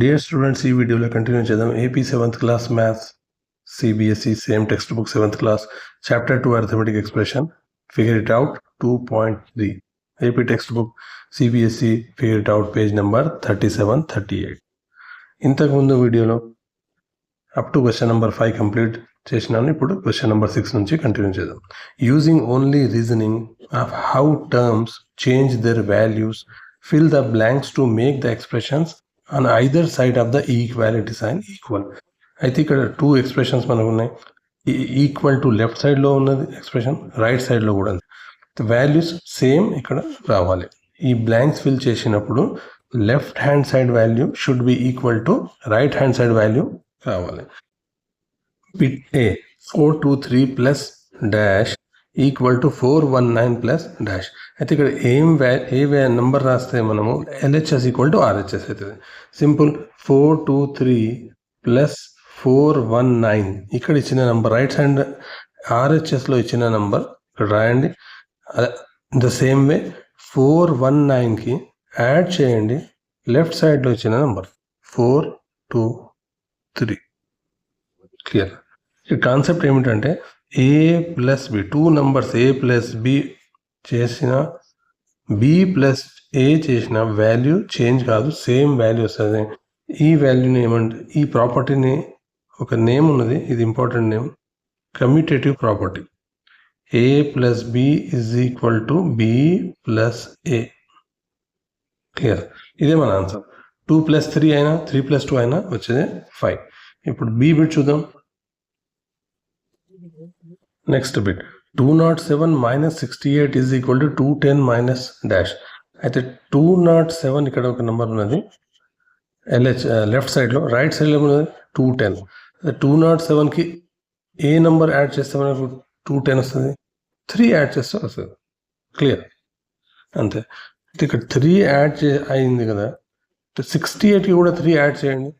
Dear students, ఈ వీడియోలో continue చేద్దాం. AP 7th class maths CBSE same text book 7th class chapter 2 arithmetic expression figure it out 2.3 AP text book CBSE figure it out page number 37-38. ఇంతకుముందు వీడియోలో up to question number 5 complete చేసినాను. ఇప్పుడు question number 6 నుంచి continue చేద్దాం. Using only reasoning of how terms change their values fill the blanks to make the expressions on either side of the equality sign equal. అయితే ఇక్కడ 2 expressions మనకు ఉన్నాయి. Equal to left సైడ్లో ఉన్నది expression, right సైడ్లో కూడా ఉంది. వాల్యూస్ సేమ్ ఇక్కడ రావాలి. ఈ బ్లాంక్స్ ఫిల్ చేసినప్పుడు left hand side value should be equal to right hand side value రావాలి. Bit A 423 plus dash equal to 419 plus dash. అయితే ఇక్కడ ఏ నెంబర్ రాస్తే మనము ఎల్హెచ్ఎస్ ఈక్వల్ టు ఆర్హెచ్ఎస్ అవుతుంది. సింపుల్. 423 ప్లస్ 419 ఇక్కడ ఇచ్చిన నెంబర్ రైట్ హ్యాండ్ ఆర్హెచ్ఎస్లో ఇచ్చిన నెంబర్ ఇక్కడ రాయండి. ద సేమ్ వే 419కి యాడ్ చేయండి లెఫ్ట్ సైడ్లో ఇచ్చిన నెంబర్ 423. క్లియర్. ఈ కాన్సెప్ట్ ఏమిటంటే ఏ ప్లస్ బి, 2 నంబర్స్ ఏ ప్లస్ బి చేసిన బి ప్లస్ ఏ చేసిన వాల్యూ చేంజ్ కాదు, సేమ్ వాల్యూ వస్తుంది. ఈ వాల్యూని ఏమంటే ఈ ప్రాపర్టీని ఒక నేమ్ ఉన్నది, ఇది important name, commutative property. A plus B is equal to B plus A. Clear. ఇదే మన ఆన్సర్. 2 ప్లస్ 3 అయినా 3 ప్లస్ 2 అయినా వచ్చేది 5. ఇప్పుడు బి బిట్ చూద్దాం. Next bit 207 minus 68 is equal to 210 minus dash. అయితే 207 ఇక్కడ ఒక నెంబర్ ఉన్నది లెఫ్ట్ సైడ్లో, రైట్ సైడ్లో ఉన్నది 210. 207కి ఏ నెంబర్ యాడ్ చేస్తే మనకు 210 వస్తుంది? 3 యాడ్ చేస్తే వస్తుంది. క్లియర్. అంతే. ఇక్కడ 3 యాడ్ అయింది కదా, 68కి కూడా 3 యాడ్ చేయండి.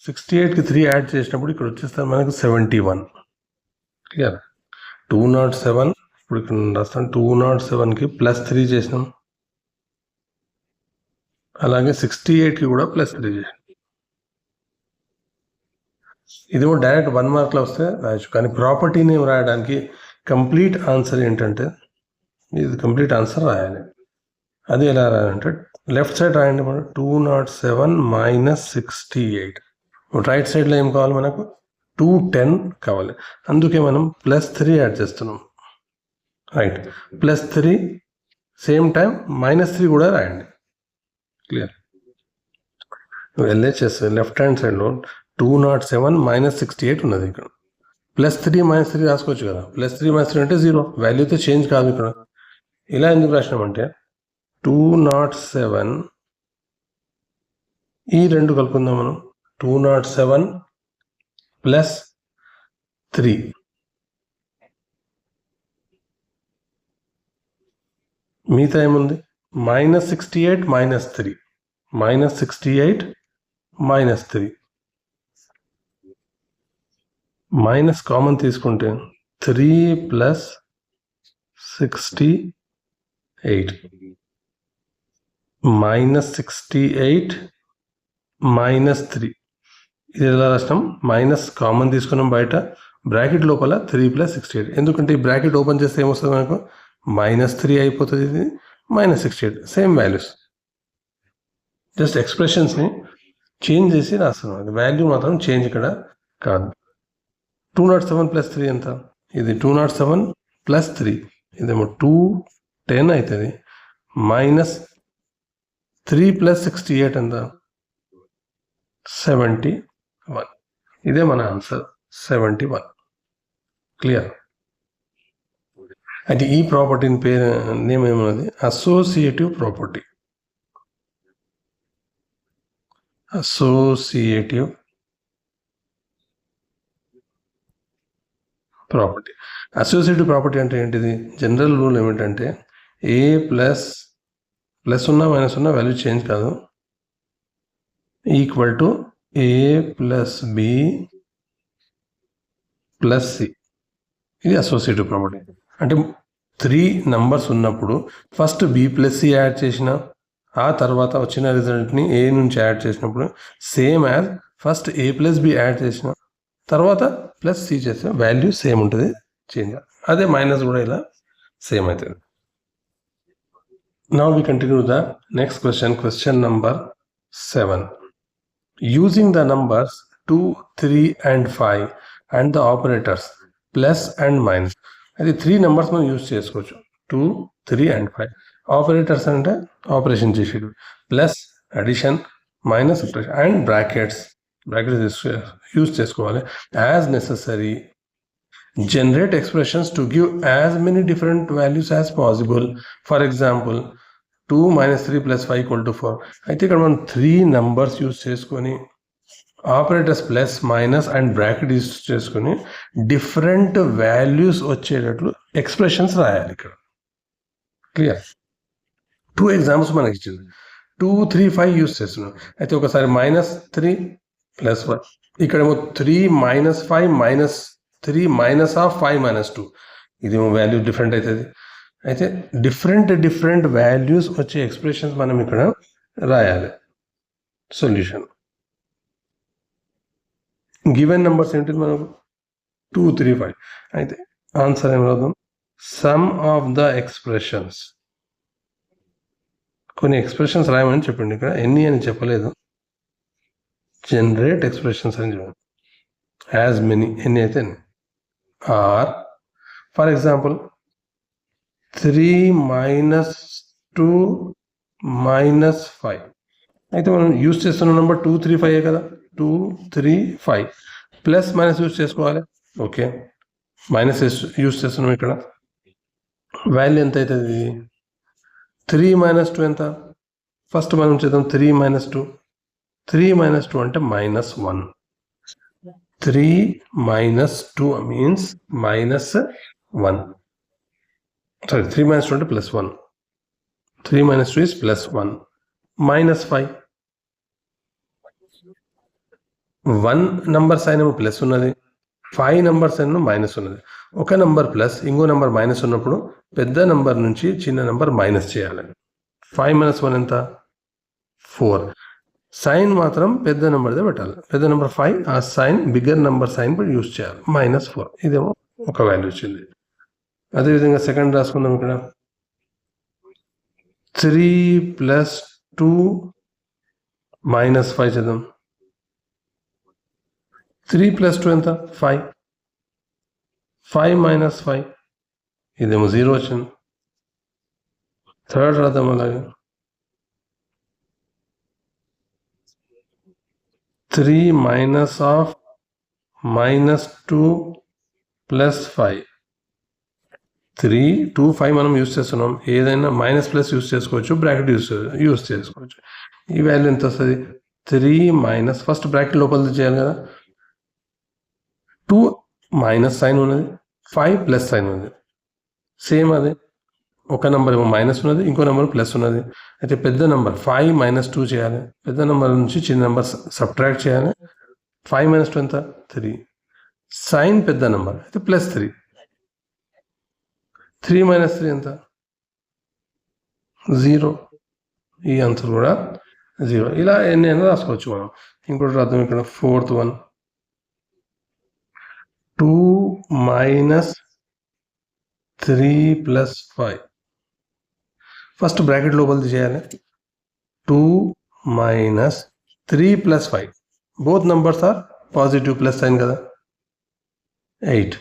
68కి 3 యాడ్ చేసినప్పుడు ఇక్కడ వచ్చేస్తే మనకు 71. క్లియర్. 207 ఇప్పుడు ఇక్కడ రాస్తాను. 207కి ప్లస్ 3 చేసినాం, అలాగే 68కి కూడా ప్లస్ 3 చేసినాం. ఇదేమో డైరెక్ట్ 1 మార్క్లో వస్తే రాయొచ్చు, కానీ ప్రాపర్టీ నేమ్ రాయడానికి కంప్లీట్ ఆన్సర్ ఏంటంటే ఇది కంప్లీట్ ఆన్సర్ రాయాలి. అది ఎలా రాయాలంటే లెఫ్ట్ సైడ్ రాయండి. మనం 207 మైనస్ 68. రైట్ సైడ్లో ఏం కావాలి మనకు? 210 కావాలి. అందుకే మనం ప్లస్ 3 యాడ్ చేస్తున్నాం. Right. Plus 3 same time minus 3 కూడా రాయండి. క్లియర్. ఎల్హెచ్ఎస్ లెఫ్ట్ హ్యాండ్ సైడ్లో 207 మైనస్ 68 ఉన్నది. ఇక్కడ ప్లస్ 3 మైనస్ 3 రాసుకోవచ్చు కదా. ప్లస్ 3 మైనస్ 3 అంటే 0, వాల్యూతో చేంజ్ కాదు. ఇక్కడ ఇలా ఎందుకు రాసినామంటే 207 ఈ రెండు కలుపుకుందాం మనం. 207 ప్లస్ 3 మిగతా ఏముంది? Minus 68 minus 3, minus 68 minus 3, minus common తీసుకుంటే 3 ప్లస్ 68 మైనస్ 68 మైనస్ 3. ఇది ఎలా రాసినాం? మైనస్ కామన్ తీసుకున్నాం బయట, బ్రాకెట్ లోపల 3 ప్లస్ 68. ఎందుకంటే ఈ బ్రాకెట్ ఓపెన్ చేస్తే ఏమొస్తుంది మనకు? మైనస్ 3 అయిపోతుంది, ఇది మైనస్ 68. సేమ్ వాల్యూస్, జస్ట్ ఎక్స్ప్రెషన్స్ని చేంజ్ చేసి రాస్తున్నాం. అది వాల్యూ మాత్రం చేంజ్ ఇక్కడ కాదు. 207 ప్లస్ 3 ఎంత? ఇది 207 ప్లస్ 3, ఇదేమో 210 అవుతుంది. మైనస్ 3 ప్లస్ 68 ఎంత? 71. ఇదే మన ఆన్సర్, 71. క్లియర్. అయితే ఈ ప్రాపర్టీని పేరు నేమ్ ఏమన్నది? Associative property. Associative property. Associative property అంటే ఏంటిది? జనరల్ రూల్ ఏమిటంటే ఏ ప్లస్ ఉన్నా మైనస్ ఉన్నా వాల్యూ చేంజ్ కాదు, equal to A plus B plus C. ఇది అసోసియేటివ్ ప్రాపర్టీ. అంటే 3 నంబర్స్ ఉన్నప్పుడు first B plus C add చేసిన ఆ తర్వాత వచ్చిన రిజల్ట్ని ఏ నుంచి యాడ్ చేసినప్పుడు same as first A plus B add చేసిన తర్వాత ప్లస్ సి చేసిన వాల్యూ సేమ్ ఉంటుంది, చేంజ్. అదే మైనస్ కూడా ఇలా సేమ్ అవుతుంది. Now we continue the next question number 7. Using the numbers 2, 3 and 5 and the operators plus and minus. అది 3 numbers మనం యూజ్ చేసుకోవచ్చు. 2, 3 and 5. ఆపరేటర్స్ అంటే ఆపరేషన్ చేసేది, plus addition, minus subtraction and brackets use చేసుకోవాలి. As necessary generate expressions to give as many different values as possible. For example, 2 minus 3 plus 5 equal to 4. అయితే ఇక్కడ మనం 3 numbers use చేసుకొని operators plus minus and bracket use చేసుకొని different values వచ్చేటట్లు expressions రాయాలి. ఇక్కడ clear. 2 examples మనకి ఇచ్చింది. 2, 3, 5 యూజ్ చేస్తున్నాం. అయితే ఒకసారి -3 + 1, ఇక్కడేమో 3 - 5 -3 -5 -2, ఇదేమో వాల్యూ డిఫరెంట్ అవుతుంది. అయితే డిఫరెంట్ వాల్యూస్ వచ్చే ఎక్స్ప్రెషన్స్ మనం ఇక్కడ రాయాలి. సొల్యూషన్ గివెన్ నెంబర్స్ ఏంటి మనకు 2, 3, 5. అయితే ఆన్సర్ ఏం రాద్దాం, సమ్ ఆఫ్ ద ఎక్స్ప్రెషన్స్. కొన్ని ఎక్స్ప్రెషన్స్ రాయమని చెప్పండి, ఇక్కడ ఎన్ని అని చెప్పలేదు. జనరేట్ ఎక్స్ప్రెషన్స్ అని చెప్పండి. యాజ్ మెనీ, ఎన్ని అయితే ఎన్ని. Or for example 3 - 2 - 5. అయితే మనం యూజ్ చేస్తున్న నెంబర్ 2, 3, 5 కదా. 2, 3, 5 ప్లస్ మైనస్ యూజ్ చేసుకోవాలి. ఓకే, మైనస్ యూజ్ చేస్తున్నాం. ఇక్కడ వాల్యూ ఎంత అవుతుంది? 3 - 2 ఎంత? ఫస్ట్ మనం చేద్దాం. 3 - 2. 3 - 2 అంటే -1. 3 - 2 మీన్స్ -1. Sorry, 3 - 2 అంటే +1. 3 - 2 is +1. -5. 1 నంబర్ సైన్ ఏమో ప్లస్ ఉన్నది, 5 నంబర్ సైన్ మైనస్ ఉన్నది. ఒక నంబర్ ప్లస్ ఇంకో నంబర్ మైనస్ ఉన్నప్పుడు పెద్ద నంబర్ నుంచి చిన్న నంబర్ మైనస్ చేయాలి. 5 - 1 ఎంత? 4. సైన్ మాత్రం పెద్ద నెంబర్దే పెట్టాలి. పెద్ద నెంబర్ 5, ఆ sign bigger number sign use చేయాలి. -4. ఇదేమో ఒక వాల్యూ వచ్చింది. అదేవిధంగా సెకండ్ రాసుకుందాం. ఇక్కడ 3 + 2 - 5 చేద్దాం. 3 + 2 ఎంత? 5. 5 - 5 ఇదేమో 0 వచ్చింది. థర్డ్ రాద్దాం. అలాగే 3 - -2 + 5. 3, 2, 5 మనం యూజ్ చేస్తున్నాం. ఏదైనా మైనస్ ప్లస్ యూజ్ చేసుకోవచ్చు, బ్రాకెట్ యూజ్ చేసుకోవచ్చు. ఈ వాల్యూ ఎంత వస్తుంది? 3 - ఫస్ట్ బ్రాకెట్ లోపల చేయాలి కదా. 2 మైనస్ సైన్ ఉన్నది, 5 ప్లస్ సైన్ ఉన్నది. సేమ్ అదే, ఒక నెంబర్ ఏమో మైనస్ ఉన్నది, ఇంకో నెంబర్ ప్లస్ ఉన్నది. అయితే పెద్ద నెంబర్ 5 - 2 చేయాలి. పెద్ద నెంబర్ నుంచి చిన్న నెంబర్ సబ్ట్రాక్ట్ చేయాలి. 5 - 2 ఎంత? 3. సైన్ పెద్ద నెంబర్ అయితే +3. 3 - 3 ఎంత? 0. ఈ ఆన్సర్ కూడా 0. ఇలా ఎన్ని అయినా రాసుకోవచ్చు మనం. ఇంకోటి రాద్దాం. ఇక్కడ 4th వన్ 2 - 3 + 5. ఫస్ట్ బ్రాకెట్ లోపలిది చేయాలి. 2 - 3 + 5. Both numbers are positive plus sign కదా. 8.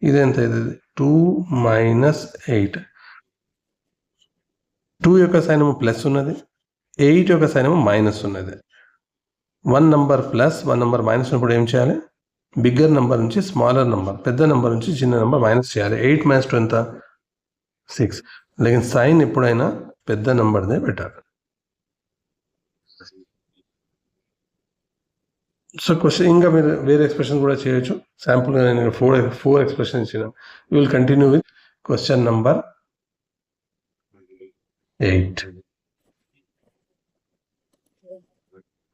ఇదెంత అవుతుంది? 2 - 8. 2 యొక్క సైన్ ఏమో ప్లస్ ఉన్నది, 8 యొక్క సైన్ ఏమో మైనస్ ఉన్నది. 1 నంబర్ ప్లస్ 1 నంబర్ మైనస్ ఉన్నప్పుడు ఏం చేయాలి? బిగ్గర్ నెంబర్ నుంచి స్మాలర్ నెంబర్, పెద్ద నెంబర్ నుంచి చిన్న నెంబర్ మైనస్ చేయాలి. 8 - 2 ఎంత? 6. లేकिन సైన్ ఎప్పుడైనా పెద్ద నెంబర్దే పెట్టాలి. సో క్వశ్చన్ ఇంకా మీరు వేరే ఎక్స్ప్రెషన్ కూడా చేయొచ్చు. శాంపుల్గా నేను 4 ఎక్స్ప్రెషన్ ఇచ్చిన. You will continue with question number 8.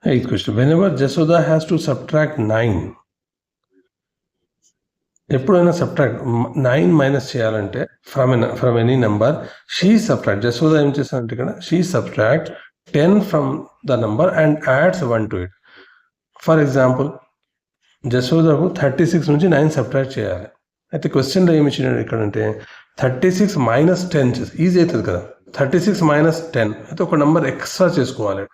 8th question. Whenever Jasoda has to subtract 9 ఎప్పుడైనా సబ్ట్రాక్ట్ 9 మైనస్ చేయాలంటే from any number she subtract Jasoda ఏం చేస్తానంటే ఇక్కడ she subtract 10 from the number and adds 1 to it. For example జసోదాకు 36 నుంచి 9 subtract చేయాలి. అయితే క్వశ్చన్లో ఏమి ఇచ్చినాడు ఇక్కడ అంటే 36 మైనస్ 10 ఈజీ అవుతుంది కదా. 36 మైనస్ 10 అయితే ఒక నెంబర్ ఎక్స్ట్రా చేసుకోవాలి.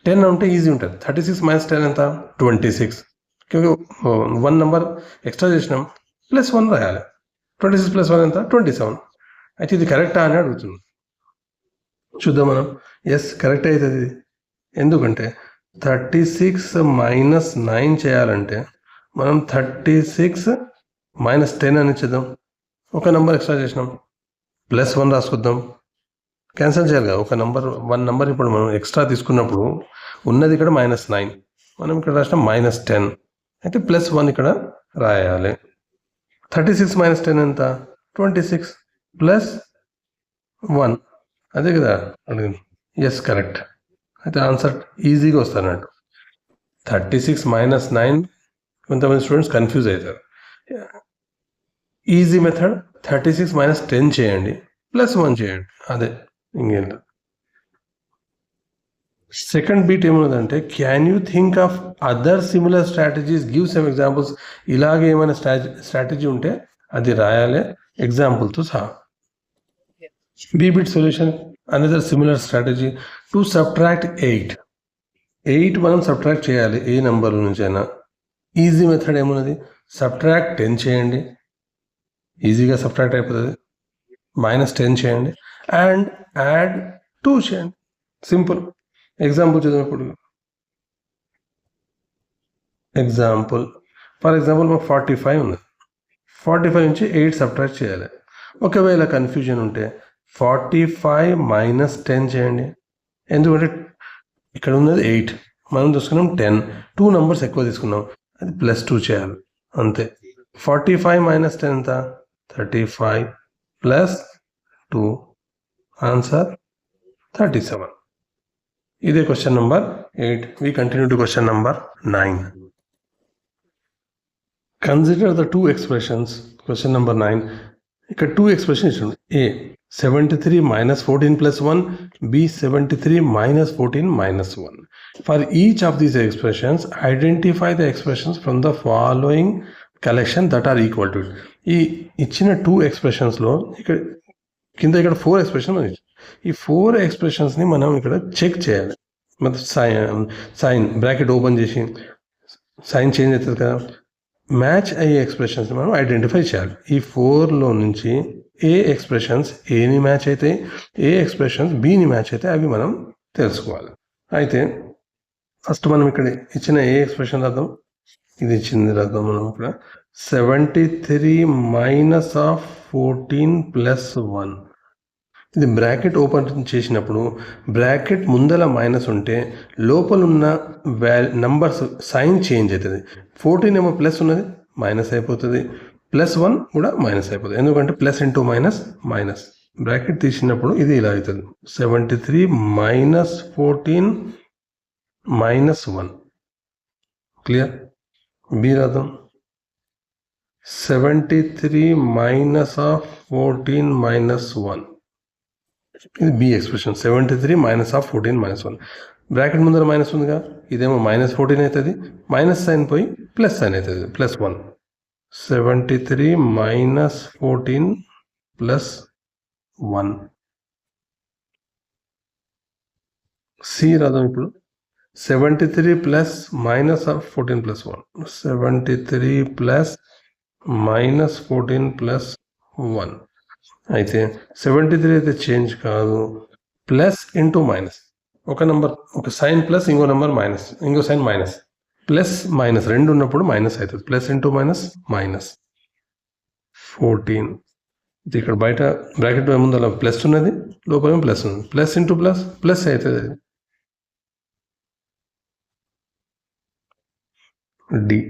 10 అంటే ఈజీ ఉంటుంది. 36 మైనస్ 10 ఎంత 26. వన్ నెంబర్ ఎక్స్ట్రా చేసినాం +1 రాయాలి. 26 + 1 ఎంత 27. అయితే ఇది కరెక్టా అని అడుగుతుంది. చూద్దాం మనం. ఎస్ కరెక్ట్ అవుతుంది. ఎందుకంటే 36 మైనస్ 9 చేయాలంటే మనం 36 మైనస్ 10 అని చేద్దాం. ఒక నెంబర్ ఎక్స్ట్రా చేసినాం +1 రాసుకుందాం. క్యాన్సిల్ చేయాలి కదా. వన్ నెంబర్ ఇప్పుడు మనం ఎక్స్ట్రా తీసుకున్నప్పుడు ఉన్నది ఇక్కడ -9, మనం ఇక్కడ రాసిన -10. అయితే +1 ఇక్కడ రాయాలి. 36 మైనస్ 10 ఎంత 26 + 1 అదే కదా అడిగింది. Yes correct. అయితే ఆన్సర్ ఈజీగా వస్తానట్టు. 36 మైనస్ 9 కొంతమంది స్టూడెంట్స్ కన్ఫ్యూజ్ అవుతారు. ఈజీ మెథడ్ 36 మైనస్ 10 చేయండి +1 చేయండి, అదే ఇంకేం. సెకండ్ బీట్ ఏమన్నదంటే can you think of other similar strategies, give some examples. ఇలాగే ఏమైనా స్ట్రాటజీ ఉంటే అది రాయాలి ఎగ్జాంపుల్తో సహా. B bit solution another similar strategy to subtract 8 మనం సబ్ట్రాక్ట్ చేయాలి ఏ నెంబర్ నుంచి అయినా. ఈజీ మెథడ్ ఏమున్నది సబ్ట్రాక్ట్ 10 చేయండి, ఈజీగా సబ్ట్రాక్ట్ అయిపోతుంది. -10 చేయండి అండ్ యాడ్ 2 చేయండి, సింపుల్. ఎగ్జాంపుల్ చదివినప్పుడు ఫర్ ఎగ్జాంపుల్ మాకు 45 ఉంది. 45 నుంచి 8 సబ్ట్రాక్ట్ చేయాలి. ఒకవేళ కన్ఫ్యూజన్ ఉంటే 45 మైనస్ 10 చేయండి. ఎందుకంటే ఇక్కడ ఉన్నది 8, మనం తీసుకున్నాం 10, 2 నెంబర్స్ ఎక్కువ తీసుకున్నాం, అది +2 చేయాలి అంతే. 45 మైనస్ 10 ఎంత 35 + 2, ఆన్సర్ 37. ఇదే question number 8. We continue to question number 9. Consider the two expressions. Question number 9. ఇక్కడ 2 expressions ఉంది. A 73 minus 14 plus 1, B 73 minus 14 minus 1. For each of these expressions, identify the expressions from the following collection that are equal to it. ఈ ఇచ్చిన 2 expressionsలో ఇక్కడ 4 expressions. ఈ 4 ఎక్స్ప్రెషన్స్ని మనం ఇక్కడ check చేయాలి. Sign bracket open చేసి సైన్ చేంజ్ అవుతుంది కదా, మ్యాచ్ అయ్యే ఎక్స్ప్రెషన్స్ని మనం ఐడెంటిఫై చేయాలి. ఈ 4లో నుంచి ఏ ఎక్స్ప్రెషన్స్ ఏని మ్యాచ్ అవుతాయి, ఏ ఎక్స్ప్రెషన్స్ బీని మ్యాచ్ అయితే అవి మనం తెలుసుకోవాలి. అయితే ఫస్ట్ మనం ఇక్కడ ఇచ్చిన ఏ ఎక్స్ప్రెషన్ రాద్దాం, ఇది ఇచ్చింది రాద్దాం. మనం ఇక్కడ 73 మైనస్ ఆఫ్ 14 + 1. ఇది బ్రాకెట్ ఓపెన్ చేసినప్పుడు బ్రాకెట్ ముందల మైనస్ ఉంటే లోపల ఉన్న నంబర్స్ సైన్ చేంజ్ అవుతుంది. 14 ఏమో ప్లస్ ఉన్నది మైనస్ అయిపోతుంది, +1 కూడా మైనస్ అయిపోతుంది. ఎందుకంటే plus into minus minus. Bracket తీసినప్పుడు ఇది ఇలా అవుతుంది. 73 మైనస్ 14 మైనస్ 1. క్లియర్. బి రాద్దాం. 73 మైనస్ ఆఫ్ 14 మైనస్ 1. ఇది B expression. 73 minus of 14 minus 1. Bracket ముందర మైనస్ ఉందిగా, ఇదేమో -14 అవుతుంది, మైనస్ సైన్ పోయి ప్లస్ సైన్ అవుతుంది, +1. 73 మైనస్ 14 + 1. సి రాద్దాం ఇప్పుడు. 73 plus minus of 14 + 1. 73 plus minus 14 + 1. అయితే 73 అయితే చేంజ్ కాదు, ప్లస్ ఇంటూ మైనస్. ఒక నెంబర్ ఒక సైన్ ప్లస్, ఇంకో నెంబర్ మైనస్, ఇంకో సైన్ మైనస్, ప్లస్ మైనస్ రెండు ఉన్నప్పుడు మైనస్ అవుతుంది. Plus into minus minus 14. ఇది ఇక్కడ బయట బ్రాకెట్ ముందు అలా ప్లస్ ఉన్నది, లోపల ప్లస్ ఉంది. ప్లస్ ఇంటూ ప్లస్ ప్లస్ అవుతుంది. డి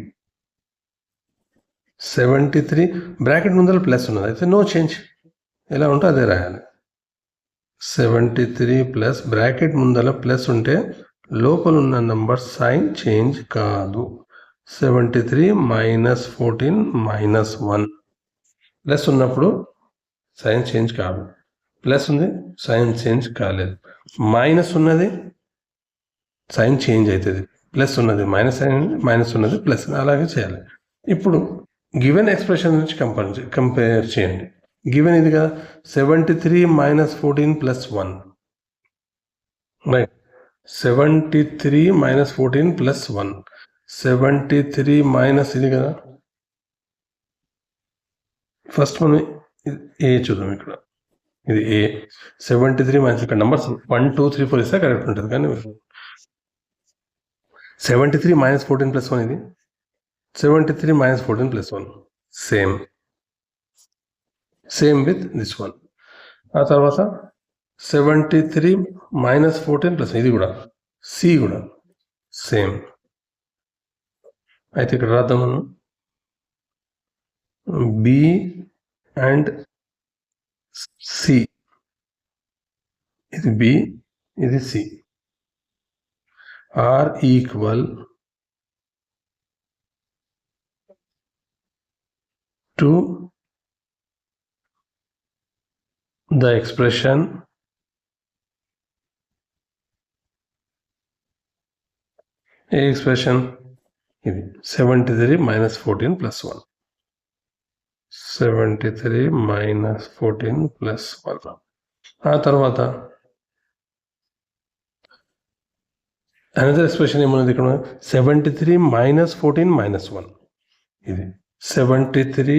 73 బ్రాకెట్ ముందర ప్లస్ ఉన్నది, అయితే నో చేంజ్, ఎలా ఉంటే అదే రాయాలి. 73 ప్లస్ బ్రాకెట్ ముందర ప్లస్ ఉంటే లోపల ఉన్న నంబర్ సైన్ చేంజ్ కాదు. 73 మైనస్ 14 మైనస్ 1. ప్లస్ ఉన్నప్పుడు సైన్ చేంజ్ కాదు, ప్లస్ ఉంది సైన్ చేంజ్ కాలేదు. మైనస్ ఉన్నది సైన్ చేంజ్ అవుతుంది, ప్లస్ ఉన్నది మైనస్ సైన్, మైనస్ ఉన్నది ప్లస్, అలాగే చేయాలి. ఇప్పుడు గివెన్ ఎక్స్ప్రెషన్ నుంచి కంపేర్ చేయండి. గివెన్ ఇది కదా 73 minus 14 plus 1, right. 73 minus 14 plus 1, 73 minus ఇది కదా. ఫస్ట్ మనం ఏ చూద్దాం. ఇక్కడ ఇది ఏ. 73 మైనస్ ఇక్కడ నంబర్స్ 1 2 3 4 ఇస్తే కరెక్ట్ ఉంటుంది, కానీ 73 మైనస్ 14 ప్లస్ 1 ఇది. 73 minus 14 plus 1 same with this one. ఆ తర్వాత 73 మైనస్ 14 ప్లస్ ఇది కూడా సి కూడా సేమ్. అయితే ఇక్కడ రాద్దాం మనం బి అండ్ సి. ఇది బి, ఇది C are equal to the expression ఇది 73 మైనస్ 14 ప్లస్ 1, 73 మైనస్ 14 ప్లస్ 1. ఆ తర్వాత అనదర్ ఎక్స్ప్రెషన్ ఏమన్నది ఇక్కడ 73 మైనస్ 14 మైనస్ 1. ఇది 73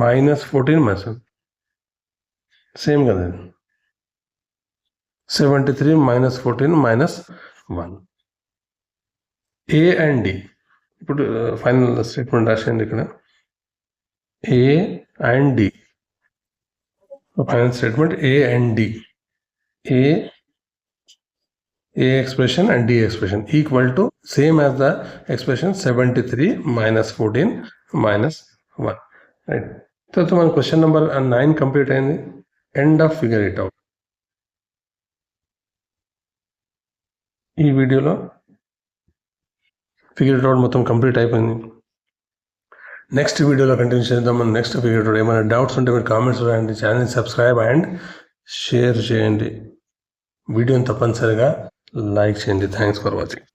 మైనస్ 14 మైనస్ 1 సేమ్ కదా. 73 minus 14 minus 1. A and D. ఇప్పుడు ఫైనల్ స్టేట్మెంట్ రాసేయండి ఇక్కడ. A and D, final statement A and D. A expression and d expression equal to same as the expression 73 minus 14 minus 1, right. So మన question number 9 complete అయింది. End of figure it out. ఈ వీడియోలో figure it out మొత్తం complete అయిపోయింది. Next వీడియోలో continue చేద్దాం. Next figure it out ఏమైనా doubts ఉంటే మీరు కామెంట్స్ రాయండి. ఛానల్ సబ్స్క్రైబ్ అండ్ షేర్ చేయండి. వీడియోని తప్పనిసరిగా లైక్ చేయండి. Thanks for watching.